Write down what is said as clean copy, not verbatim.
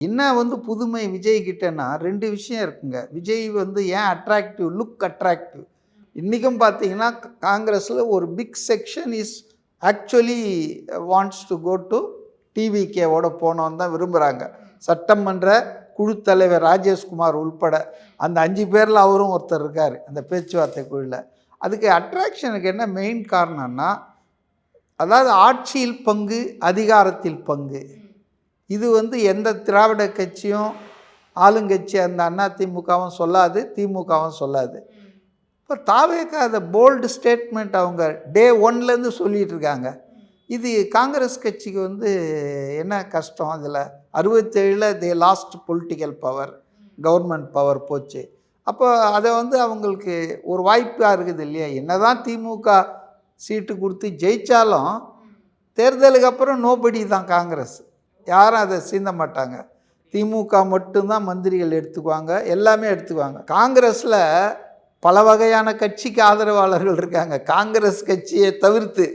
என்ன வந்து புதுமை விஜய் கிட்டன்னா 2 விஷயம் இருக்குங்க. விஜய் வந்து ஏன் அட்ராக்டிவ், லுக் அட்ராக்டிவ். இன்னைக்கும் பார்த்தீங்கன்னா, காங்கிரஸ்ல ஒரு big section is actually wants to go to டிவிகேவோட போனோன்னு தான் விரும்புகிறாங்க. சட்டமன்ற குழு தலைவர் ராஜேஷ்குமார் உள்பட அந்த 5 பேரில் அவரும் ஒருத்தர் இருக்கார் அந்த பேச்சுவார்த்தை குழுவில். அதுக்கு அட்ராக்ஷனுக்கு என்ன மெயின் காரணம்னா, அதாவது ஆட்சியில் பங்கு, அதிகாரத்தில் பங்கு. இது வந்து எந்த திராவிட கட்சியும் ஆளுங்கட்சி அந்த அதிமுகவும் சொல்லாது, திமுகவும் சொல்லாது. இப்போ தாவேக்கா அதை போல்டு ஸ்டேட்மெண்ட் அவங்க டே 1லேருந்து சொல்லிகிட்டு இருக்காங்க. இது காங்கிரஸ் கட்சிக்கு வந்து என்ன கஷ்டம் அதில் 67ல் they lost political power, government power போச்சு. அப்போ அதை வந்து அவங்களுக்கு ஒரு வாய்ப்பாக இருக்குது இல்லையா? என்ன தான் திமுக சீட்டு கொடுத்து ஜெயித்தாலும் தேர்தலுக்கு அப்புறம் நோபடி தான் காங்கிரஸ். யாரும் அதை சீந்த மாட்டாங்க. திமுக மட்டும்தான் மந்திரிகள் எடுத்துக்குவாங்க, எல்லாமே எடுத்துக்குவாங்க. காங்கிரஸில் பல வகையான கட்சிக்கு ஆதரவாளர்கள் இருக்காங்க, காங்கிரஸ் கட்சியை தவிர்த்து.